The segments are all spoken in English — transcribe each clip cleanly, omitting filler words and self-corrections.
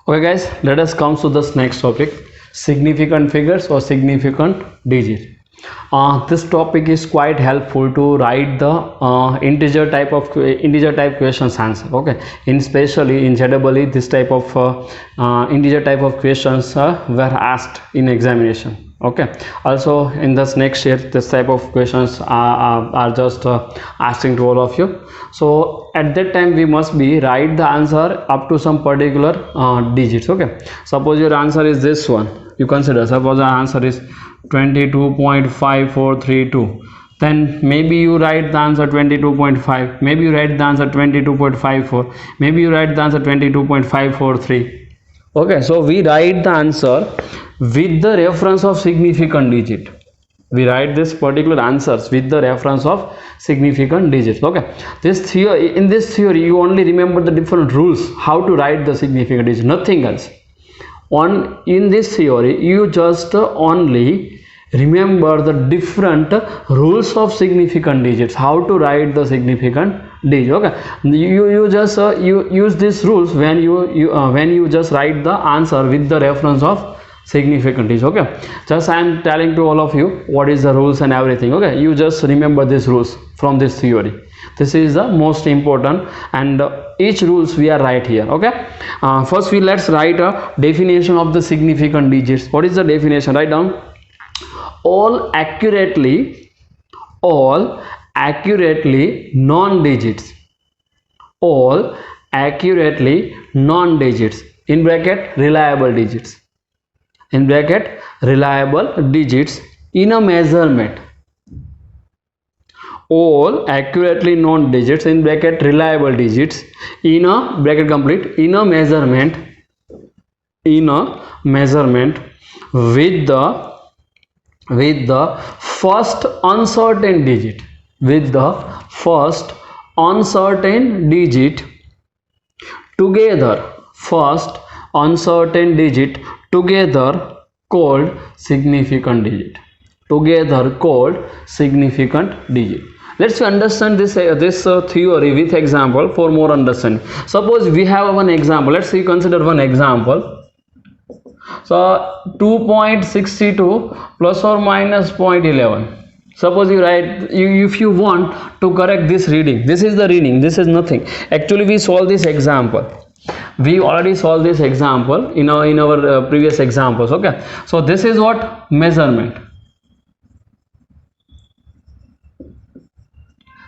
Okay guys, let us come to this next topic, significant figures or significant digit. This topic is quite helpful to write the integer type questions answer. Okay, in especially in JEE this type of integer type of questions were asked in examination. Okay, also in this next year this type of questions are just asking to all of you. So at that time we must be write the answer up to some particular digits. Okay, suppose your answer is this one, you consider, suppose the answer is 22.5432, then maybe you write the answer 22.5, maybe you write the answer 22.54, maybe you write the answer 22.543. Okay, so we write the answer with the reference of significant digit. We write this particular answers with the reference of significant digits. Okay, this theory, in this theory you only remember the different rules how to write the significant digit, nothing else. In this theory you just only remember the different rules of significant digits, how to write the significant digit. Okay, you just you use these rules when you just write the answer with the reference of significant digit. Okay, just I am telling to all of you what is the rules and everything. Okay, you just remember these rules from this theory. This is the most important, and each rules we are right here. Okay, first let's write a definition of the significant digits. What is the definition? Write down: all accurately non-digits, all accurately non-digits, in bracket reliable digits, in bracket reliable digits in a measurement. All accurately known digits, in bracket reliable digits, in a bracket complete, in a measurement with the first uncertain digit, with the first uncertain digit together, first uncertain digit together called significant digit, together called significant digit. Let's understand this theory with example for more understanding. Suppose we have one example. Let's see, consider one example. So 2.62 plus or minus 0.11. Suppose you write, if you want to correct this reading, this is the reading, this is nothing. Actually we solve this example, we already solved this example in our previous examples. Okay, so this is what measurement,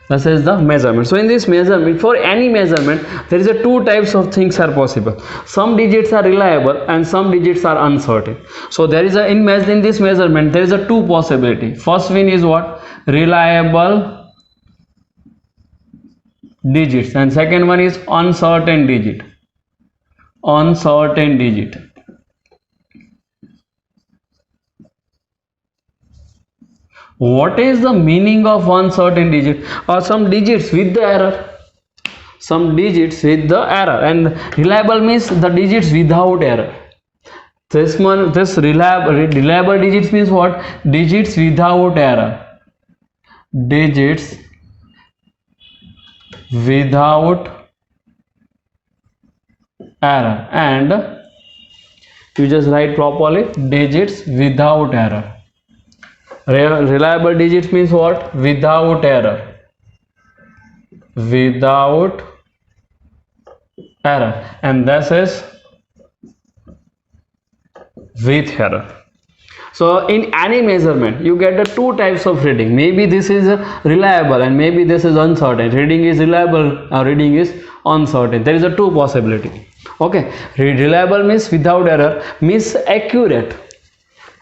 this is the measurement. So in this measurement, for any measurement there is a two types of things are possible. Some digits are reliable and some digits are uncertain. So there is a in this measurement there is a two possibility. First one is what? Reliable digits, and second one is uncertain digit, uncertain digit. What is the meaning of uncertain digit? Or some digits with the error, some digits with the error, and reliable means the digits without error. This one, this reliable digits means what? Digits without error, digits without error, and you just write properly, digits without error. Reliable digits means what? Without error, without error, and this is with error. So in any measurement you get the two types of reading. Maybe this is reliable and maybe this is uncertain. Reading is reliable, reading is uncertain. There is a two possibility. Okay, reliable means without error, means accurate.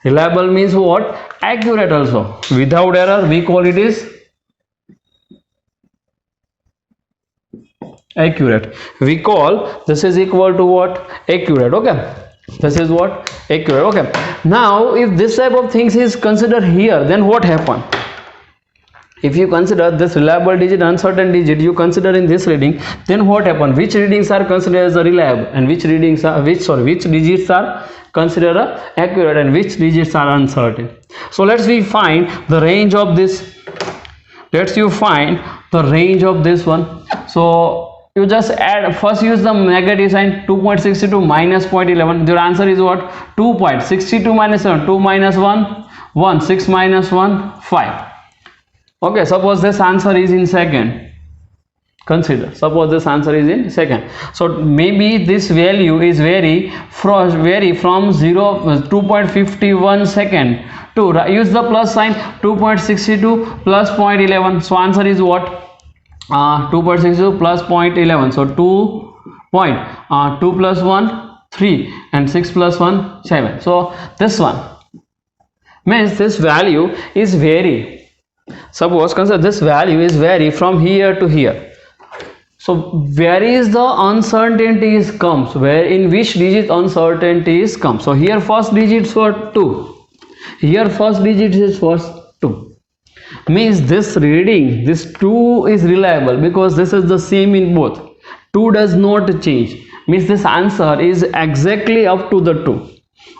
Reliable means what? Accurate also. Without error we call it is accurate. We call this is equal to what? Accurate. Okay, this is what? Accurate. Okay, now if this type of things is considered here, then what happen? If you consider this reliable digit, uncertain digit, you consider in this reading, then what happen? Which readings are considered as reliable and which readings are which digits are considered accurate and which digits are uncertain? So let's we find the range of this. Let's you find the range of this one. So you just add, first use the negative sign, 2.62 minus 0.11, your answer is what? 2.62 minus 7, 2 minus 1 1, 6 minus 1 5. Okay, suppose this answer is in second. Consider, suppose this answer is in second, so maybe this value is vary from 0 2.51 second to use the plus sign, 2.62 plus 0.11, so answer is what? 2.62 plus 0.11, so 2 plus 1 3 and 6 plus 1 7. So this one means this value is vary. Suppose consider this value is vary from here to here. So where is the uncertainty is comes, where in which digit uncertainty is comes. So here first digits for 2, here first digit is first 2, means this reading, this 2 is reliable because this is the same in both. 2 does not change, means this answer is exactly up to the 2.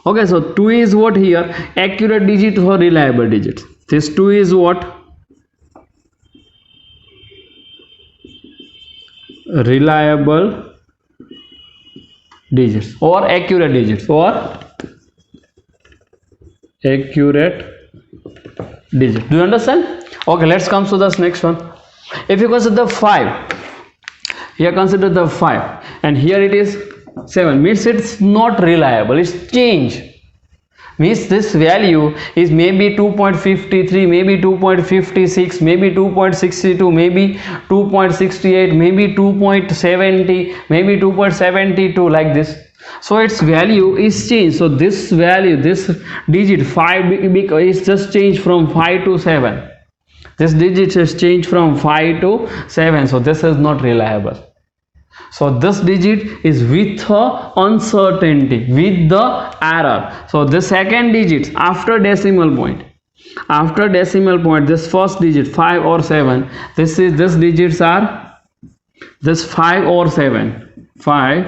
Okay, so 2 is what here? Accurate digit or reliable digit. This 2 is what? Reliable digits or accurate digits or accurate digit. Do you understand? Okay, let's come to this next one. If you consider the 5, here consider the 5 and here it is 7, means it's not reliable, it's change, means this value is maybe 2.53, maybe 2.56, maybe 2.62, maybe 2.68, maybe 2.70, maybe 2.72, like this. So its value is changed. So this value, this digit 5 is just changed from 5 to 7. This digit is changed from 5 to 7. So this is not reliable. So this digit is with the uncertainty, with the error. So the second digit after decimal point, this first digit 5 or 7, this digits are this 5 or 7, 5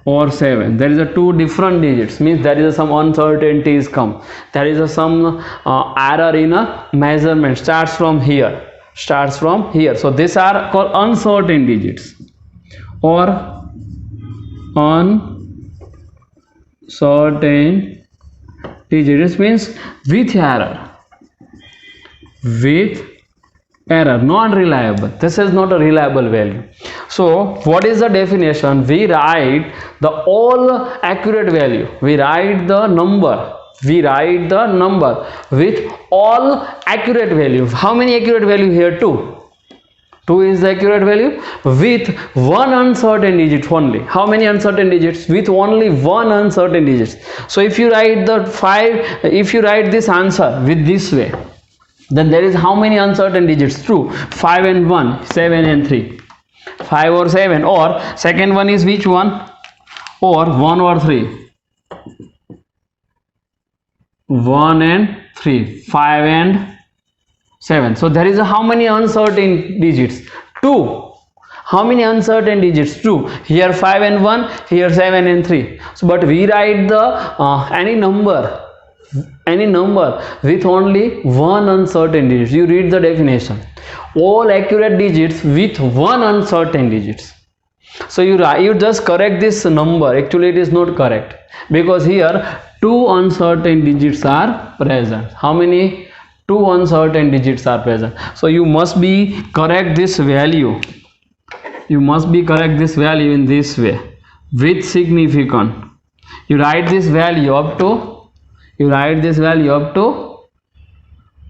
or 7. There is a two different digits, means there is some uncertainty is come, there is some error in a measurement, starts from here. So these are called uncertain digits or uncertain digits, means with error, non-reliable. This is not a reliable value. So what is the definition? We write the all accurate value, we write the number with all accurate value. How many accurate value here? 2 is the accurate value with one uncertain digit only. How many uncertain digits? With only one uncertain digit. So if you write the 5, if you write this answer with this way, then there is how many uncertain digits? 2, 5 and 1, 7 and 3, 5 or 7, or second one is which one? Or 1 or 3, 1 and 3, 5 and 7. So there is a how many uncertain digits? 2. How many uncertain digits? 2. Here 5 and 1, here 7 and 3. So but we write the any number with only one uncertain digit. You read the definition, all accurate digits with one uncertain digits. So you just correct this number. Actually it is not correct, because here 2 uncertain digits are present. How many? 2 uncertain digits are present. So you must be correct this value, in this way, with significant. You write this value up to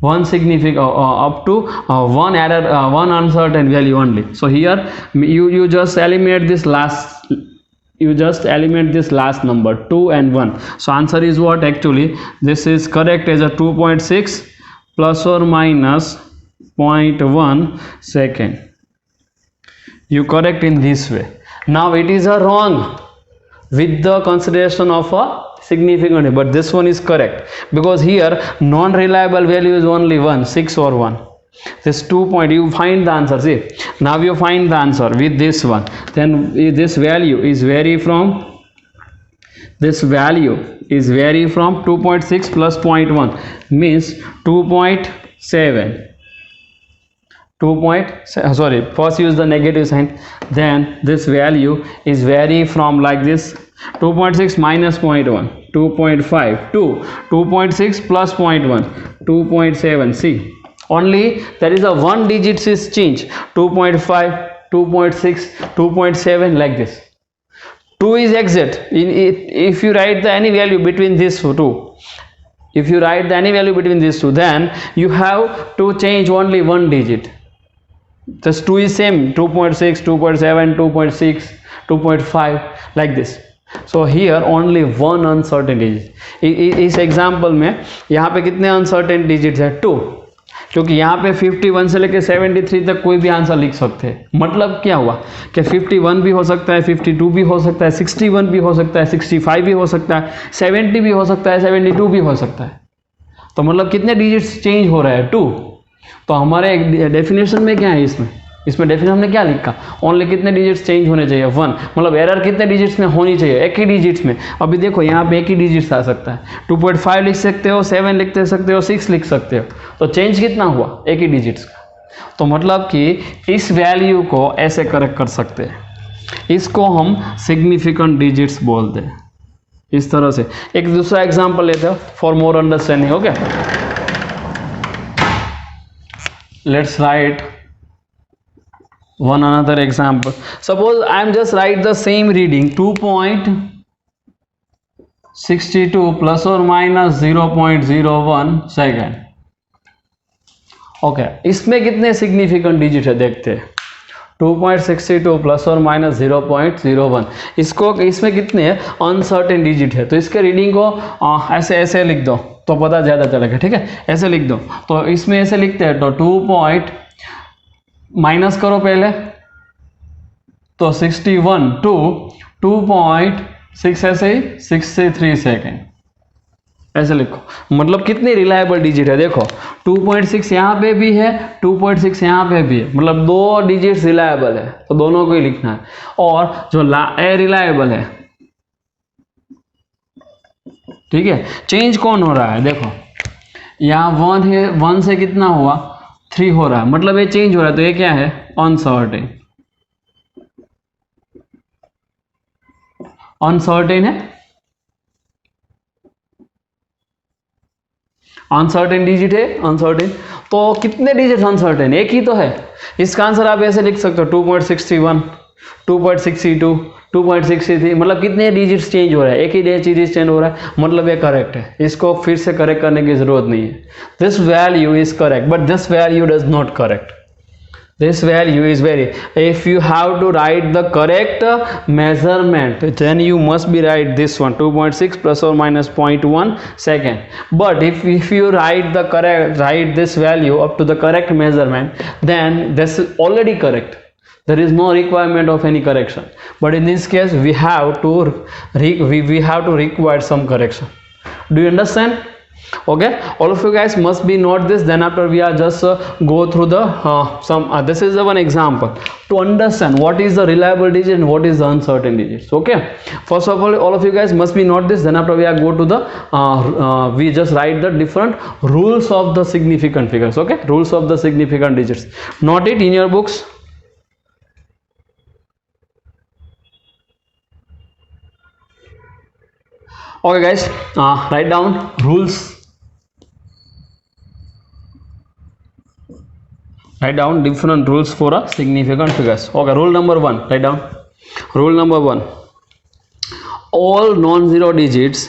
one significant up to one error, one uncertain value only. So here you just eliminate this last, number 2 and 1. So answer is what? Actually this is correct as a 2.6 plus or minus 0.1 second. You correct in this way. Now it is a wrong with the consideration of a significant, but this one is correct because here non-reliable value is only 1, 6 or 1. This 2 point, you find the answer. See, now you find the answer with this one. Then this value is vary from 2.6 plus 0.1, means 2.7. first use the negative sign, then this value is vary from like this 2.6 minus 0.1, 2.5, 2, 2.6 plus 0.1, 2.7. See, only there is a one digit is change, 2.5, 2.6, 2.7, like this. 2 is exit. If you write the any value between these two, if you write the any value between these two, then you have to change only one digit. This 2 is same, 2.6, 2.7, 2.6, 2.5, like this. So here only one uncertain digit. इस example में यहाँ पे कितने uncertain digits है? 2, क्योंकि यहाँ पे 51 से लेकर 73 तक कोई भी आंसर लिख सकते हैं. मतलब क्या हुआ कि 51 भी हो सकता है, 52 भी हो सकता है, 61 भी हो सकता है, 65 भी हो सकता है, 70 भी हो सकता है, 72 भी हो सकता है. तो मतलब कितने डिजिट्स चेंज हो रहा है? 2. तो हमारे डेफिनेशन में क्या है? इसमें डेफिनेशन हमने क्या लिखा? ओनली कितने डिजिट्स चेंज होने चाहिए? 1. मतलब एरर कितने डिजिट्स में होनी चाहिए? एक ही डिजिट्स में. अभी देखो यहाँ पे एक ही डिजिट्स आ सकता है. 2.5 लिख सकते हो, 7 लिख सकते हो, 6 लिख सकते हो. तो चेंज कितना हुआ? एक ही डिजिट्स का. तो मतलब कि इस वैल्यू को ऐसे करेक्ट कर सकते हैं. इसको हम सिग्निफिकेंट डिजिट्स बोलते हैं. इस तरह से एक दूसरा एग्जाम्पल लेते हो for more understanding. Okay, let's write one another example. Suppose I am just write the same reading, 2.62 plus or minus 0.01 second. Okay, इसमें कितने सिग्निफिकेंट डिजिट है देखते हैं. 2.62 प्लस और माइनस 0.01. इसमें कितने अनसर्टेन डिजिट है. तो इसके रीडिंग को ऐसे लिख दो तो पता ज़्यादा चलेगा. ठीक है, ऐसे लिख दो. तो इसमें ऐसे लिखते हैं तो 2 माइनस करो पहले, तो 61 टू 2.6 ऐसे ही 63 सेकेंड ऐसे लिखो. मतलब कितनी रिलायबल डिजिट है देखो. 2.6 यहाँ पे भी है, 2.6 यहाँ पे भी है. मतलब दो डिजिट्स रिलायबल है, तो दोनों को ही लिखना है. और जो रिलायबल है, ठीक है, चेंज कौन हो रहा है? देखो यहाँ 1 है, 1 से कितना हुआ? 3 हो रहा है. मतलब ये चेंज हो रहा है. तो ये क्या है? अनसर्टेन. अनसर्टेन है. अनसर्टेन डिजिट है. अनसर्टेन. तो कितने डिजिट अनसर्टेन? एक ही तो है. इसका आंसर आप ऐसे लिख सकते हो 2.61, 2.62, 2.63. मतलब कितने डिजिट्स चेंज हो रहा है? एक ही डिजिट चेंज हो रहा है. मतलब ये करेक्ट है. इसको फिर से करेक्ट करने की जरूरत नहीं है. This value is correct, but this value does not correct. This value is very. If you have to write the correct measurement, then you must be write this one, 2.6 plus or minus 0.1 second. But if you write this value up to the correct measurement, then this is already correct. There is no requirement of any correction. But in this case, we have to require some correction. Do you understand? Okay, all of you guys must be note this. Then after we are just go through the this is the one example to understand what is the reliable digit and what is the uncertain digits. Okay, first of all of you guys must be note this. Then after we are go to the we just write the different rules of the significant figures. Okay, rules of the significant digits. Note it in your books. Okay guys, write down rules. Write down different rules for a significant figures. Okay, rule number 1, write down. Rule number 1, all non-zero digits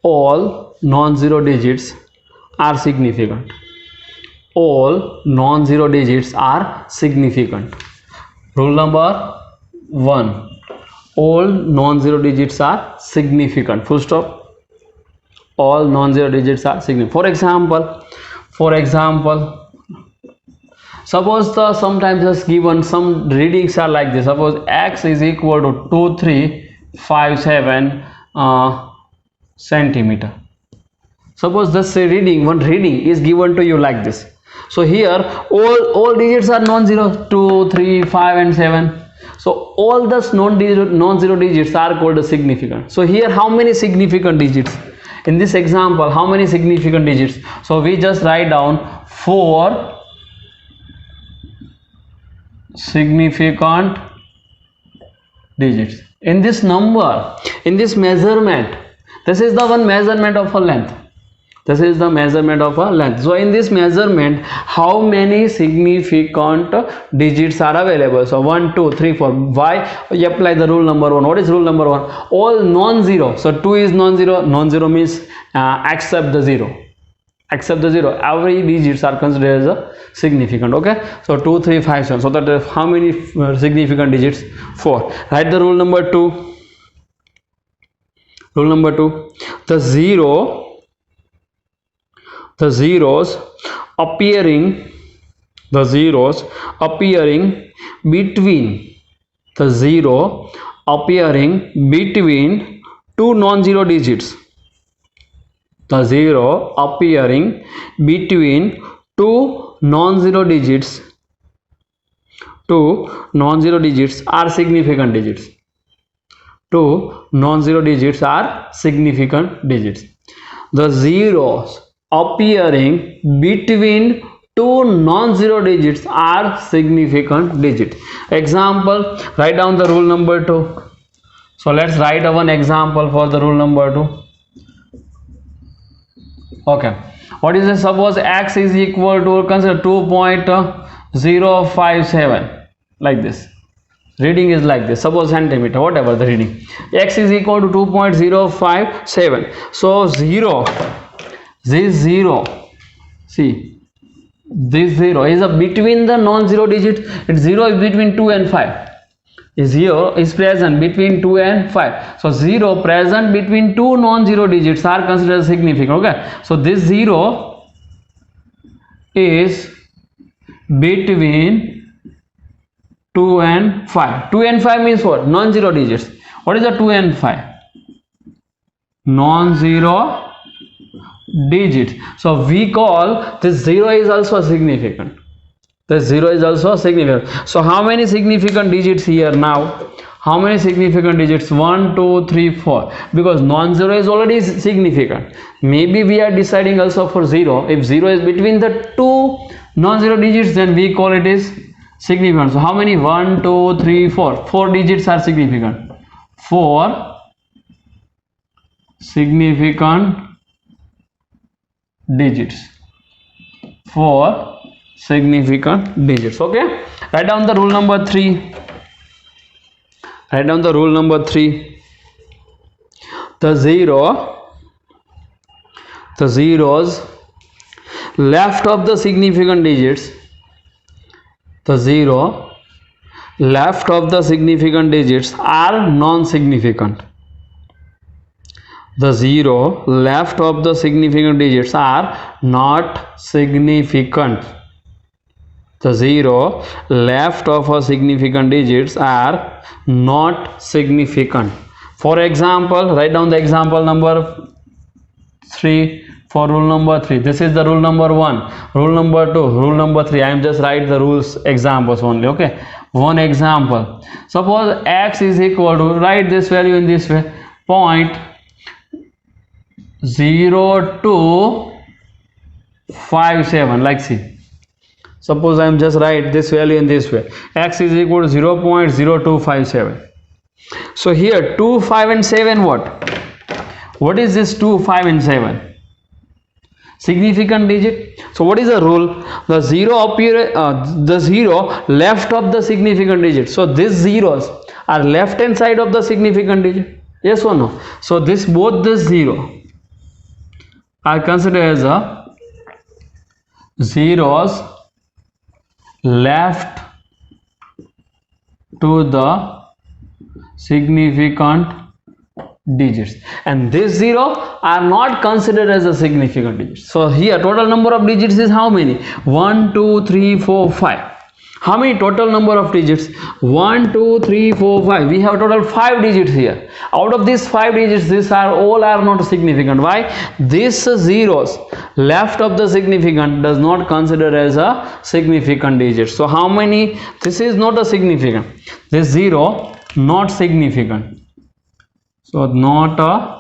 are significant. All non-zero digits are significant. Rule number 1, all non-zero digits are significant. Full stop. All non-zero digits are significant. For example, suppose sometimes just given some readings are like this. Suppose x is equal to 2357 centimeter. Suppose this one reading is given to you like this. So here all digits are non-zero, 2, 3, 5 and 7. So all the non-zero digits are called significant. So here how many significant digits? In this example, how many significant digits? So we just write down 4 significant digits. In this number, in this measurement, this is the one measurement of a length. This is the measurement of a length. So in this measurement, how many significant digits are available? So 1, 2, 3, 4. Why? You apply the rule number 1. What is rule number 1? All non-zero. So 2 is non-zero. Non-zero means except the 0. Except the 0. Every digits are considered as a significant. Okay. So 2, 3, 5, 7. So that how many significant digits? 4. Write the rule number 2. Rule number 2. The zeros appearing between two non-zero digits. The zero appearing between two non-zero digits are significant digits. Two non-zero digits are significant digits. The zeros appearing between two non-zero digits are significant digits. Example, write down the rule number 2. So let's write one example for the rule number 2. Okay, what is it? Suppose x is equal to, consider 2.057, like this. Reading is like this. Suppose centimeter, whatever the reading. X is equal to 2.057. So this 0, see, this 0 is between the non-zero digits. Its 0 is between 2 and 5. 0 is present between 2 and 5. So 0 present between two non-zero digits are considered significant. Okay. So this 0 is between 2 and 5. 2 and 5 means what? Non-zero digits. What is the 2 and 5? Non-zero digits. So we call this 0 is also significant. This 0 is also significant. So how many significant digits here now? How many significant digits? 1, 2, 3, 4. Because non-zero is already significant. Maybe we are deciding also for 0. If 0 is between the two non-zero digits, then we call it is significant. So how many? 1, 2, 3, 4. 4 digits are significant. 4 significant digits. 4 significant digits. Okay. Write down the rule number 3. Write down the rule number 3. The zeros left of the significant digits. The 0 left of the significant digits are non-significant. The 0 left of the significant digits are not significant. The 0 left of a significant digits are not significant. For example, write down the example number 3 for rule number 3. This is the rule number 1, rule number 2, rule number 3. I am just write the rules examples only. Okay, one example. Suppose x is equal to, write this value in this way, 0.0257, like see. Suppose I am just write this value in this way, x is equal to 0.0257. So here 2, 5 and 7, what is this 2, 5 and 7? Significant digit. So what is the rule? The 0 left of the significant digit. So these zeros are left hand side of the significant digit. Yes or no? So this, both the 0 are considered as a zeros left to the significant digits, and this 0 are not considered as a significant digit. So here total number of digits is how many? 1, 2, 3, 4, 5. How many total number of digits? 1, 2, 3, 4, 5. We have total 5 digits here. Out of these 5 digits, these are all are not significant. Why? These zeros left of the significant does not consider as a significant digit. So how many? This is not a significant. This 0 not significant. So not a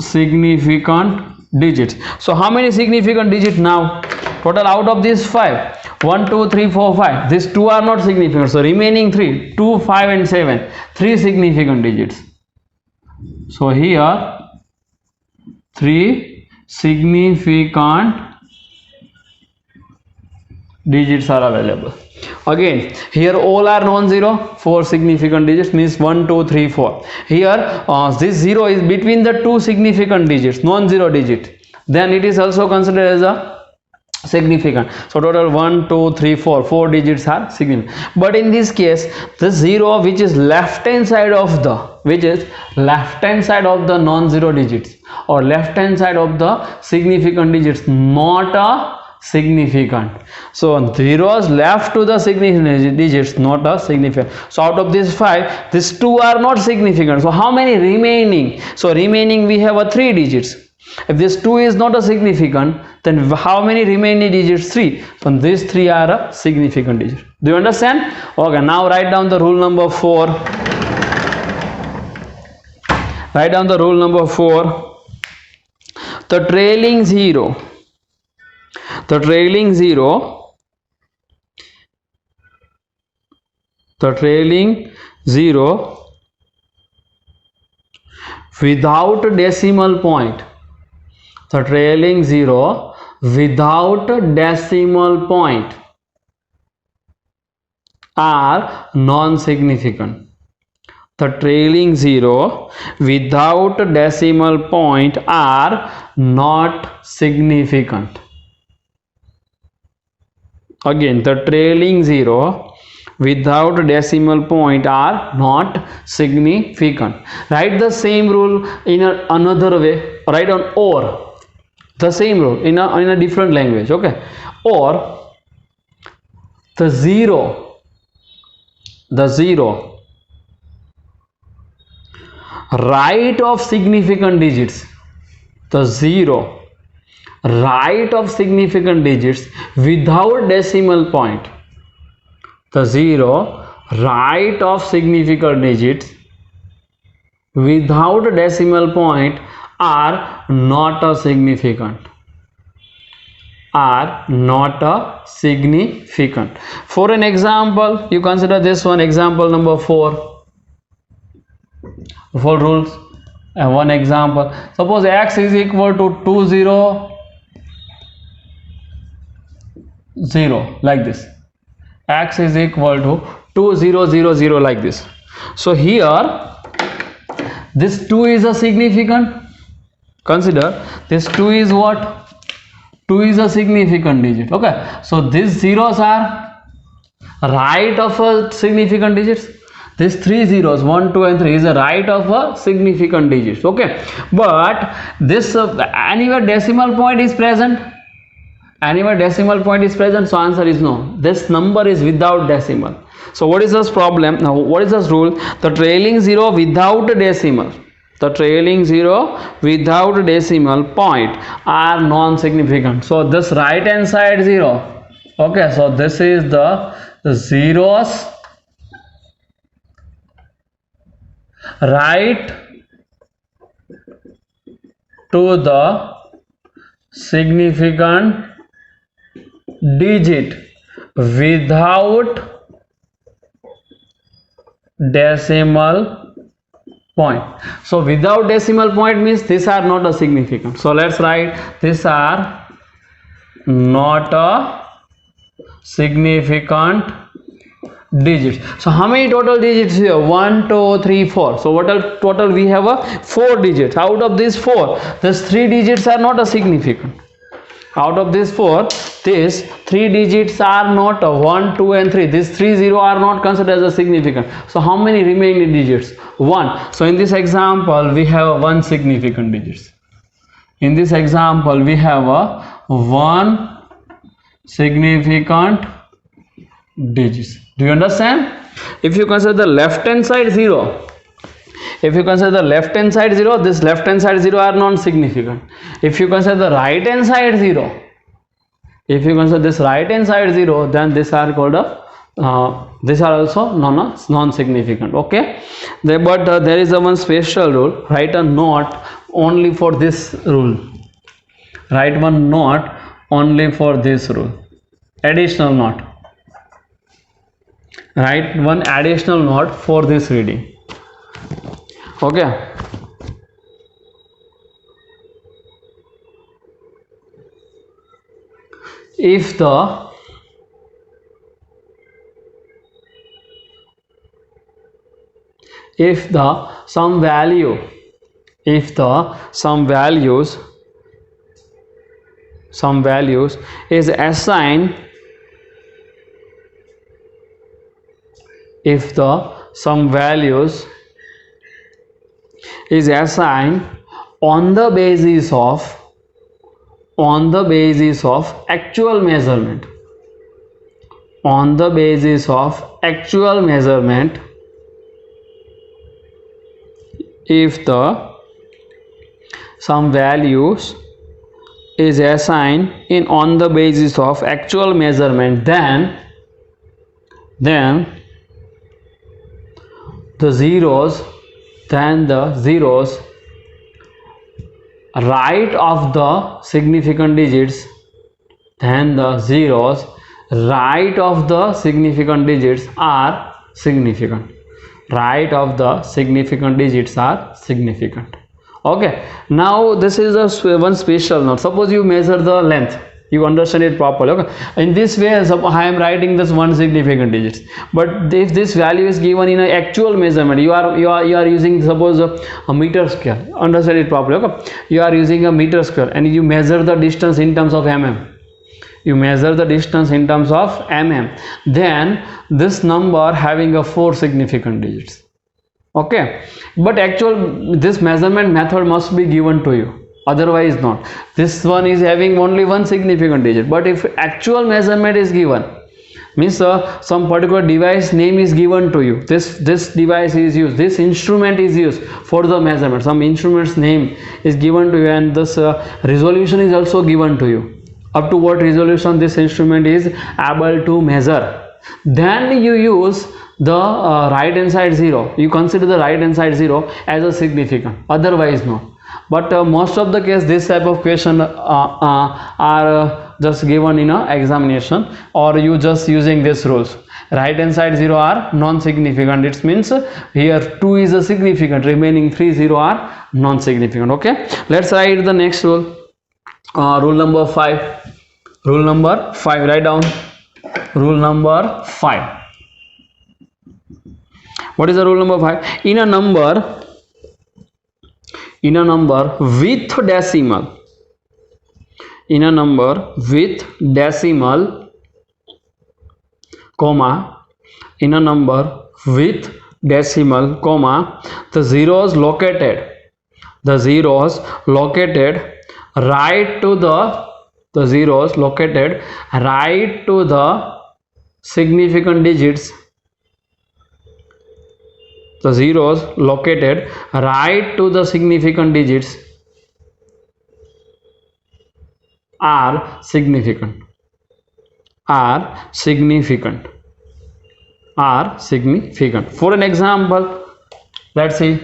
significant digits. So how many significant digits now? Total out of these 5, 1 2 3 4 5, these 2 are not significant, so remaining 3, 2 5 and 7, 3 significant digits. So here 3 significant digits are available. Again, here all are non-zero, 4 significant digits means 1 2 3 4. Here this 0 is between the 2 significant digits, non-zero digit, then it is also considered as a significant. So total 1 2 3 4 digits are significant. But in this case, the 0 which is left hand side of the non-zero digits or left hand side of the significant digits, not a significant. So zeros left to the significant digits, not a significant. So out of these 5, these 2 are not significant. So how many remaining? So remaining we have a 3 digits. If this 2 is not a significant, then how many remaining digits? 3. So these 3 are a significant digit. Do you understand? Okay, now write down the rule number 4. Write down the rule number 4. The trailing zero without decimal point, the trailing zero without decimal point are non-significant. The trailing zero without decimal point are not significant. Again, the trailing zero without decimal point are not significant. Write the same rule in another way. Write on or. The same rule in a different language. Okay. Or the zero right of significant digits. The zero right of significant digits without decimal point. The zero right of significant digits without decimal point are not a significant. For an example, you consider this one, example number 4. 4 rules and one example. Suppose x is equal to 2 0 0 like this. X is equal to 2 0 0 0 like this. So here this 2 is a significant. Consider this 2 is what? 2 is a significant digit. Okay, so these zeros are right of a significant digits. These 3 zeros 1 2 and 3 is a right of a significant digits. Okay, but this anywhere decimal point is present. So answer is no. This number is without decimal. So what is this problem? Now what is this rule? The trailing zero without decimal point are non-significant. So this right hand side 0. Okay, so this is the zeros right to the significant digit without decimal point. So without decimal point means these are not a significant. So let's write these are not a significant digits. So how many total digits here? 1 2 3 4. So what total we have a 4 digits. Out of these 4, these 3 digits are not a significant. Out of these 4, these 3 digits are not 1 2 and 3. These 3 0 are not considered as a significant. So how many remaining digits? 1. So in this example we have 1 significant digits. In this example we have a 1 significant digits. Do you understand? If you consider the left hand side 0, this left hand side 0 are non-significant. If you consider the right hand side 0, then these are called these are also non-significant. Okay, but there is one special rule. Write a note only for this rule. Write one note only for this rule. additional note. Write one additional note for this reading. Okay. If the some value, if the some values is assigned, if the some values is assigned on the basis of actual measurement, on the basis of actual measurement, if the some values is assigned in on the basis of actual measurement, then the zeros right of the significant digits, then the zeros right of the significant digits are significant, right of the significant digits are significant. Okay, now this is a one special note. Suppose you measure the length, you understand it properly. Okay, in this way I am writing this one significant digits, but if this value is given in an actual measurement, you are using, suppose a meter square, understand it properly. Okay, you are using a meter square and you measure the distance in terms of mm, you measure the distance in terms of mm, then this number having a 4 significant digits. Okay, but actual this measurement method must be given to you, otherwise not. This one is having only one significant digit, but if actual measurement is given, means some particular device name is given to you, this device is used, this instrument is used for the measurement, some instrument's name is given to you, and this resolution is also given to you, up to what resolution this instrument is able to measure, then you use the right hand side 0, you consider the right hand side 0 as a significant, otherwise no. But most of the case this type of question are just given in a examination, or you just using this rules. Right hand side 0 are non-significant, it means here 2 is a significant, remaining 3 0 are non-significant. Okay, let's write the next rule. Rule number 5. Rule number 5, write down. Rule number 5. What is the rule number 5? In a number with decimal, in a number with decimal, comma, in a number with decimal, comma, the zeros located right to the zeros located right to the significant digits, the zeros located right to the significant digits are significant, For an example, let's see.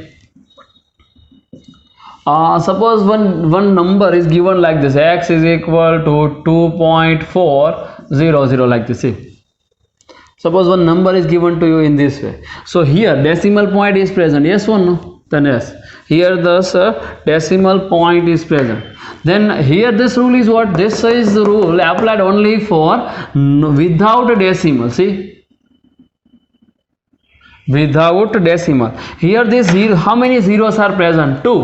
Suppose one number is given like this, x is equal to 2.400, like this. See, suppose one number is given to you in this way, so here decimal point is present, yes or no? Then yes, here the decimal point is present. Then here this rule is what? This is the rule applied only for without decimal. See, without decimal. Here this zero, how many zeros are present? 2.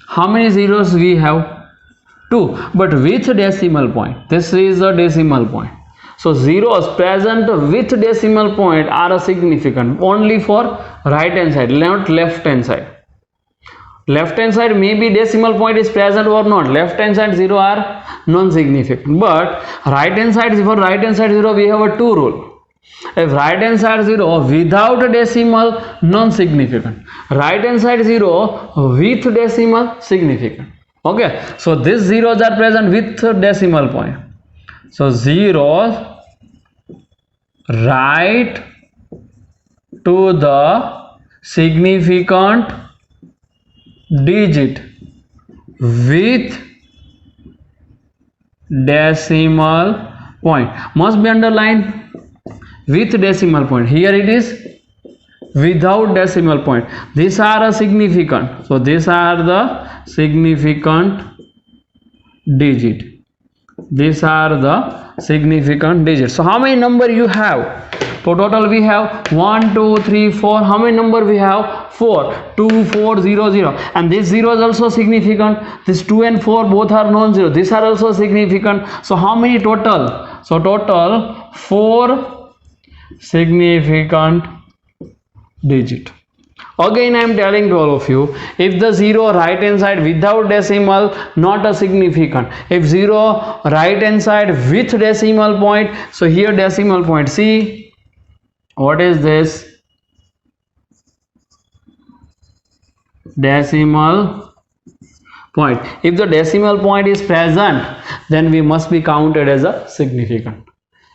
How many zeros we have? 2. But with decimal point, this is a decimal point. So zeros present with decimal point are significant only for right hand side, not left hand side. Left hand side maybe decimal point is present or not. Left hand side 0 are non-significant. But right hand side, for right hand side 0 we have a 2 rule. If right hand side 0 without a decimal, non-significant. Right hand side 0 with decimal, significant. Okay, so these zeros are present with decimal point. So zeros right to the significant digit with decimal point must be underlined with decimal point. Here it is without decimal point. These are a significant, so these are the significant digit. These are the significant digits. So how many number you have? So total we have 1 2 3 4. How many number we have? 4. 2 4 0 0, and this 0 is also significant. This 2 and 4 both are non-zero. These are also significant. So how many total? So total 4 significant digit. Again I am telling to all of you, if the 0 right hand side without decimal, not a significant. If 0 right hand side with decimal point, so here decimal point, see what is this? Decimal point. If the decimal point is present, then we must be counted as a significant.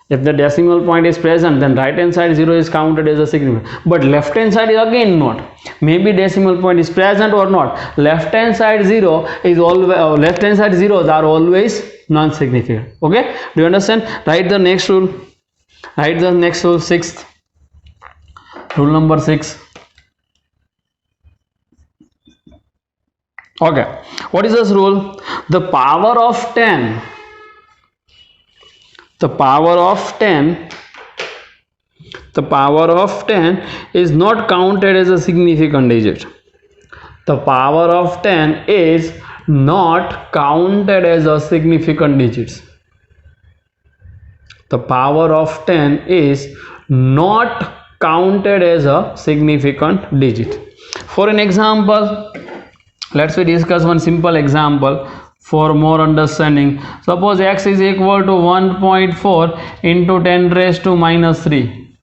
If the decimal point is present, then right hand side 0 is counted as a significant, but left hand side is again not. Maybe decimal point is present or not. Left hand side 0 is always left hand side zeros are always non-significant. Okay, do you understand? Write the next rule. Write the next rule, sixth rule, number 6. Okay, what is this rule? The power of 10, the power of 10, the power of 10 is not counted as a significant digit. The power of 10 is not counted as a significant digit. The power of 10 is not counted as a significant digit. For an example, let's discuss one simple example for more understanding. Suppose x is equal to 1.4 into 10 raised to minus 3.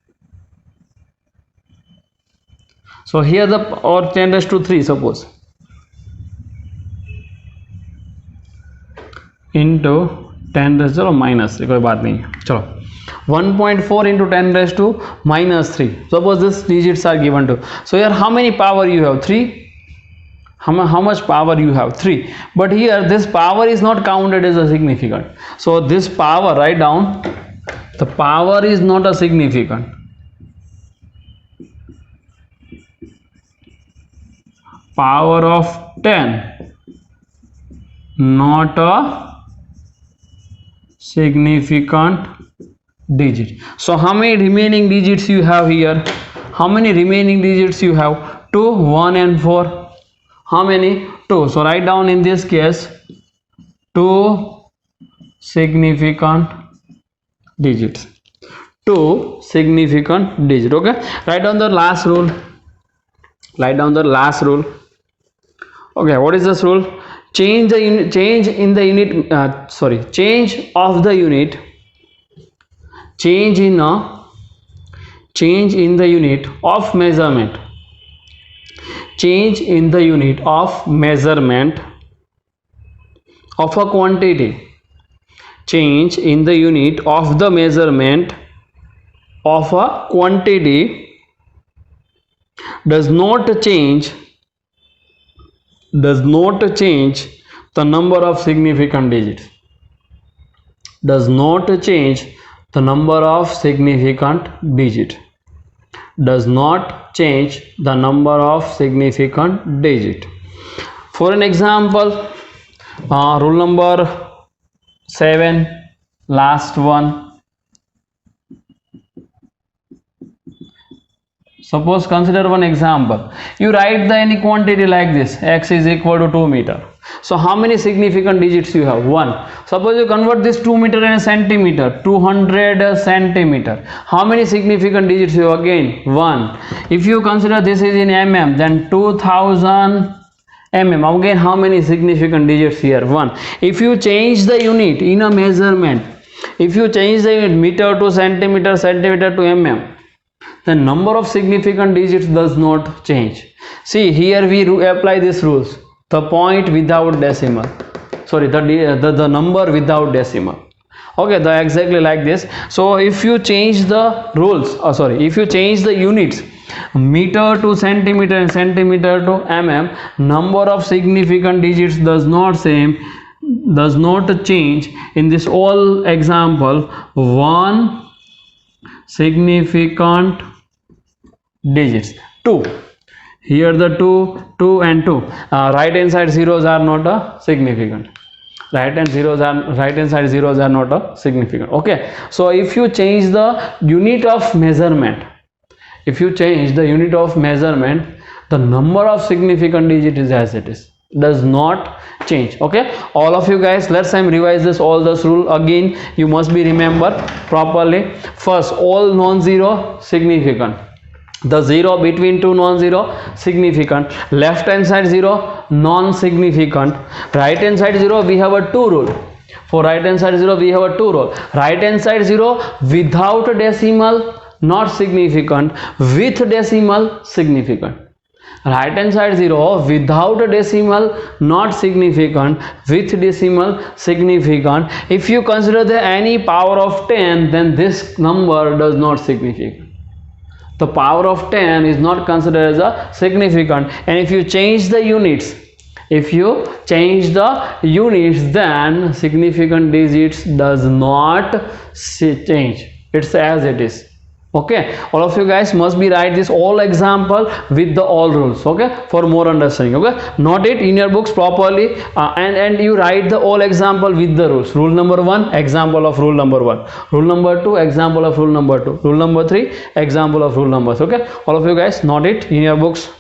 So here the, or 10 raised to 3 suppose, into 10 raised to minus 3, कोई बात नहीं है, चलो 1.4 into 10 raised to minus 3. Suppose these digits are given to. So here how many power you have? 3. How much power you have? 3. But here this power is not counted as a significant. So this power, write down, the power is not a significant. Power of 10 not a significant digit. So how many remaining digits you have here? How many remaining digits you have? 2, 1 and 4. How many? 2. So write down in this case 2 significant digits. 2 significant digit. Okay, write down the last rule. Write down the last rule. Okay, what is this rule? Change the unit, change in the unit, change of the unit, change in the unit of measurement, change in the unit of measurement of a quantity, change in the unit of the measurement of a quantity does not change the number of significant digits. Does not change the number of significant digit. Does not change the number of significant digit. For an example, rule number 7, last one. Suppose consider one example. You write the any quantity like this, x is equal to 2 meter. So how many significant digits you have? 1. Suppose you convert this 2 meter in a centimeter, 200 centimeter. How many significant digits you have? Again 1. If you consider this is in mm, then 2000 mm. Again how many significant digits here? 1. If you change the unit in a measurement, if you change the unit meter to centimeter, centimeter to mm, the number of significant digits does not change. See here we apply these rules. The point without decimal, sorry, the number without decimal. Okay, the exactly like this. So if you change the rules, if you change the units meter to centimeter and centimeter to mm, number of significant digits does not same. does not change in this all example one significant digits. 2, here the 2 and 2, right hand side zeros are not significant. Right hand side zeros are not significant. Okay, so if you change the unit of measurement, the number of significant digit is as it is, does not change. Okay, all of you guys, let's revise this all this rule again. You must be remember properly. First, all non-zero significant, the zero between two non-zero significant, left hand side zero non-significant, right hand side zero we have a 2 rule. For right hand side zero we have a 2 rule. Right hand side zero without decimal not significant, with decimal significant. Right hand side zero without decimal not significant, with decimal significant. If you consider the any power of 10, then this number does not significant. The power of 10 is not considered as a significant. And if you change the units, then significant digits does not change, it's as it is. Okay, all of you guys must be write this all example with the all rules, okay, for more understanding. Okay, note it in your books properly, and you write the all example with the rules. Rule number 1, example of rule number 1. Rule number 2, example of rule number 2. Rule number 3, example of rule numbers. Okay, all of you guys note it in your books.